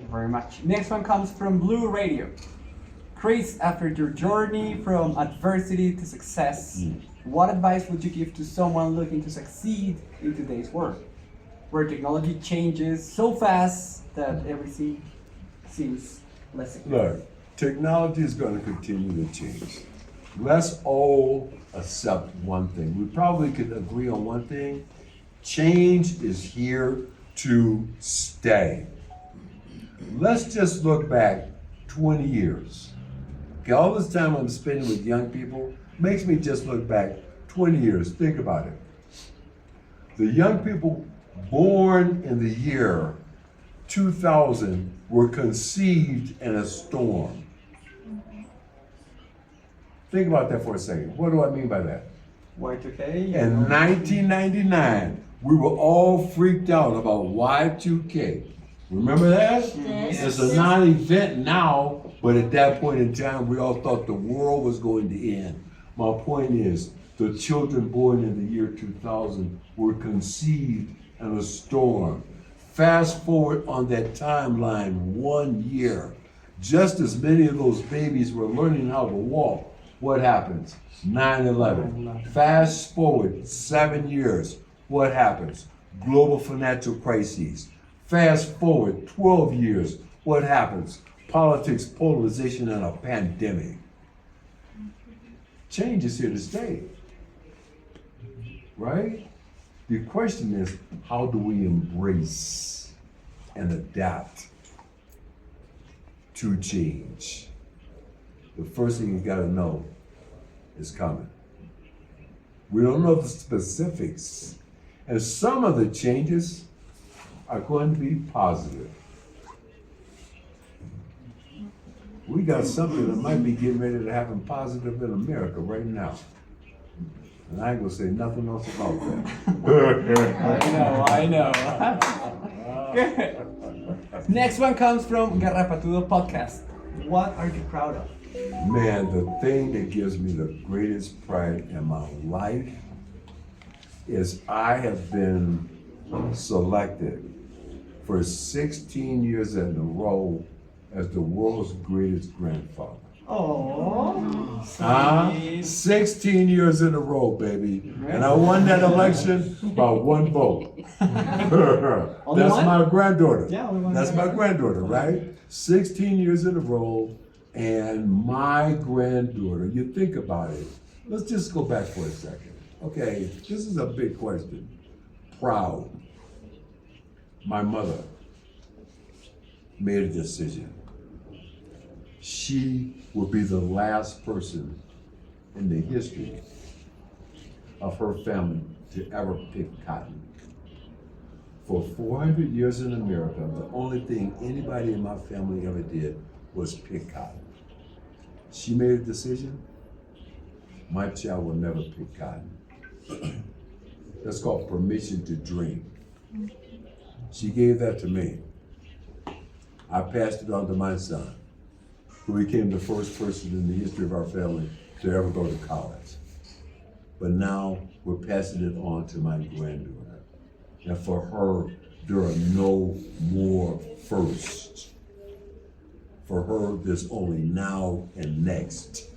you very much. Next one comes from Blue Radio. Chris, after your journey from adversity to success, what advice would you give to someone looking to succeed in today's world, where technology changes so fast that everything seems less secure? Look, technology is going to continue to change. Let's all accept one thing. We probably could agree on one thing. Change is here to stay. Let's just look back 20 years. Okay, all this time I'm spending with young people makes me just look back 20 years. Think about it. The young people born in the year 2000 were conceived in a storm. Think about that for a second. What do I mean by that? Y2K? In 1999, we were all freaked out about Y2K. Remember that? Yes. It's a non-event now, but at that point in time, we all thought the world was going to end. My point is, the children born in the year 2000 were conceived in a storm. Fast forward on that timeline 1 year, just as many of those babies were learning how to walk. What happens? 9/11. Fast forward 7 years. What happens? Global financial crises. Fast forward 12 years. What happens? Politics, polarization, and a pandemic. Change is here to stay. Right? The question is, how do we embrace and adapt to change? The first thing you gotta know is coming. We don't know the specifics. And some of the changes are going to be positive. We got something that might be getting ready to happen positive in America right now. And I ain't gonna say nothing else about that. I know. Good. Next one comes from Garrapatudo Podcast. What are you proud of? Man, the thing that gives me the greatest pride in my life is I have been selected for 16 years in a row as the world's greatest grandfather. Oh, 16 years in a row, baby. And I won that election by 1 vote. That's one? my granddaughter. Yeah, only one. That's my granddaughter, right? 16 years in a row, and my granddaughter, you think about it. Let's just go back for a second. Okay, this is a big question. Proud. My mother made a decision. She will be the last person in the history of her family to ever pick cotton. For 400 years in America, the only thing anybody in my family ever did was pick cotton. She made a decision. My child will never pick cotton. That's called permission to dream. She gave that to me. I passed it on to my son, who became the first person in the history of our family to ever go to college. But now we're passing it on to my granddaughter. And for her, there are no more firsts. For her, there's only now and next.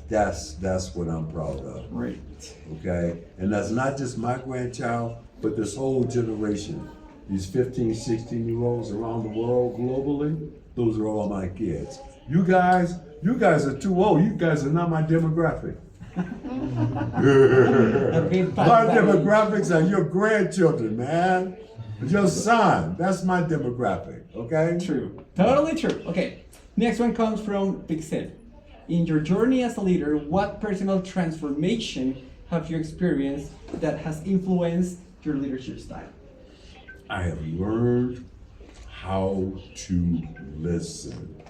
That's what I'm proud of. Right. Okay? And that's not just my grandchild, but this whole generation. These 15, 16-year-olds around the world globally, those are all my kids. You guys are too old. You guys are not my demographic. My demographics are your grandchildren, man. Your son, that's my demographic, okay? True. Totally true. Okay. Next one comes from Pixel. In your journey as a leader, what personal transformation have you experienced that has influenced your leadership style? I have learned how to listen.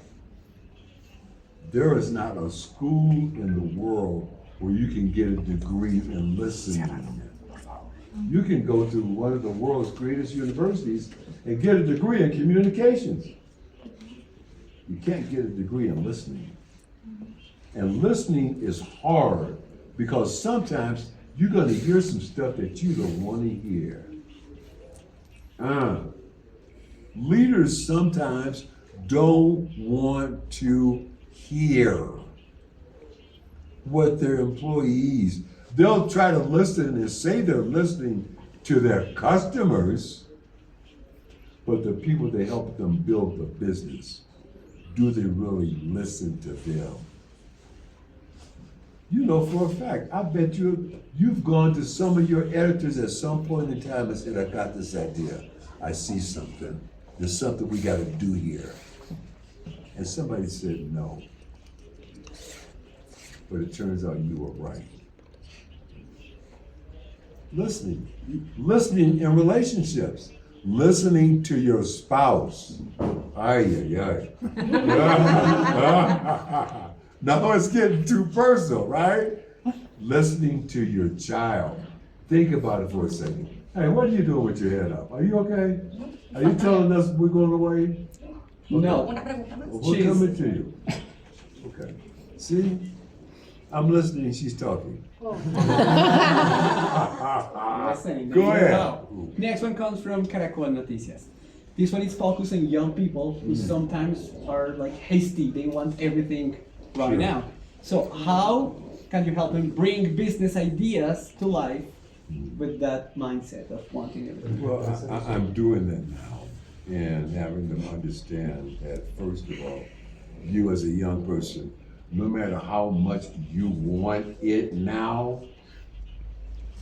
There is not a school in the world where you can get a degree in listening. You can go to one of the world's greatest universities and get a degree in communications. You can't get a degree in listening. And listening is hard because sometimes you're going to hear some stuff that you don't want to hear. Leaders sometimes don't want to hear what their employees, they'll try to listen and say they're listening to their customers, but the people that help them build the business, do they really listen to them? You know for a fact, I bet you've gone to some of your editors at some point in time and said, I got this idea. I see something. There's something we gotta do here. And somebody said no. But it turns out you were right. Listening in relationships. Listening to your spouse. Ay, ay, ay. Now it's getting too personal, right? Listening to your child. Think about it for a second. Hey, what are you doing with your head up? Are you okay? Are you telling us we're going away? No. Well, we're coming to you. Okay. See? I'm listening, she's talking. Go ahead. Next one comes from Caracol Noticias. This one is focused on young people who sometimes are like hasty. They want everything right now. So how can you help them bring business ideas to life with that mindset of wanting everything? Well, I'm doing that now and having them understand that, first of all, you as a young person, no matter how much you want it now,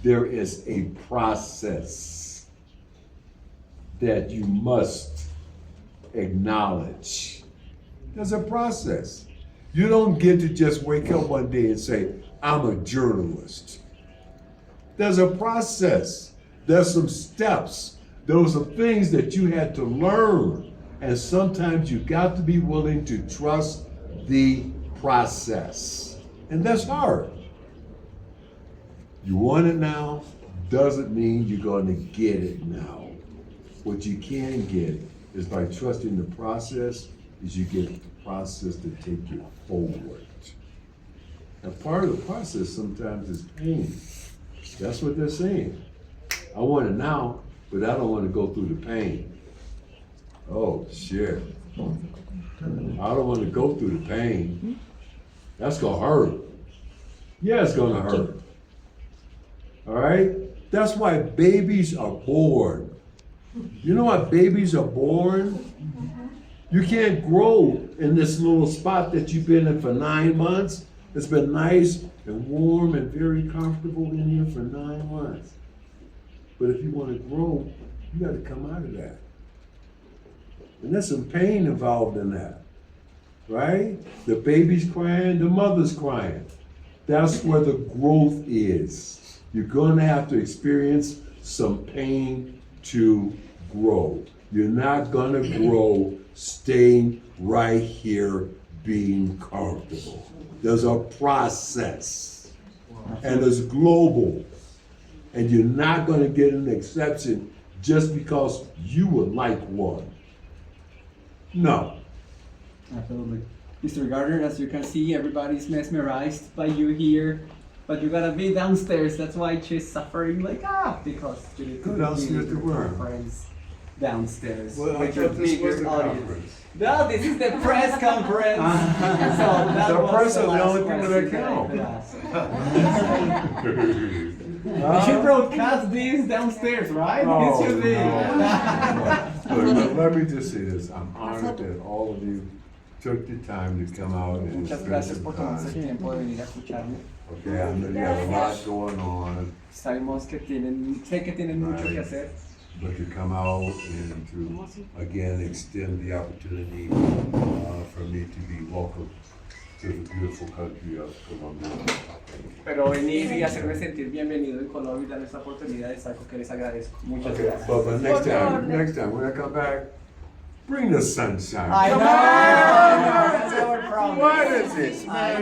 there is a process that you must acknowledge. There's a process. You don't get to just wake up one day and say, I'm a journalist. There's a process. There's some steps. Those are things that you had to learn. And sometimes you got to be willing to trust the process. And that's hard. You want it now, doesn't mean you're going to get it now. What you can get is by trusting the process, is you get the process to take you forward. And part of the process sometimes is pain. That's what they're saying. I want it now, but I don't want to go through the pain. Oh, shit. I don't want to go through the pain. That's gonna hurt. Yeah, it's gonna hurt. All right? That's why babies are born. You know why babies are born? You can't grow in this little spot that you've been in for 9 months. It's been nice and warm and very comfortable in here for 9 months. But if you want to grow, you got to come out of that. And there's some pain involved in that, right? The baby's crying, the mother's crying. That's where the growth is. You're going to have to experience some pain to grow. You're not going to grow staying right here being comfortable. There's a process, and it's global. And you're not going to get an exception just because you would like one. No. Absolutely. Mr. Gardner, as you can see, everybody's mesmerized by you here, but you gotta be downstairs. That's why she's suffering because you need Go downstairs to where? Conference downstairs Well, I with your thought this was bigger the audience. conference. No, this is the press conference. So that The was press the are the only last people that question count. I could ask. We should broadcast this downstairs, right? Oh, It should be. Look, let me just say this. I'm honored that all of you took the time to come out and Muchas spend gracias some por tomarse el time. tiempo de venir a escucharme. Okay, I know you have a lot going on, Sabemos que sé que tienen mucho que hacer. but to come out and to, again, extend the opportunity for me to be welcome to the beautiful country of Colombia. Pero venir y hacerme sentir bienvenido en Colombia y darles esta oportunidad es algo que les agradezco. Muchas Okay, gracias. but next time, when I come back, bring the sunshine. I know! That's our problem. What is this, man?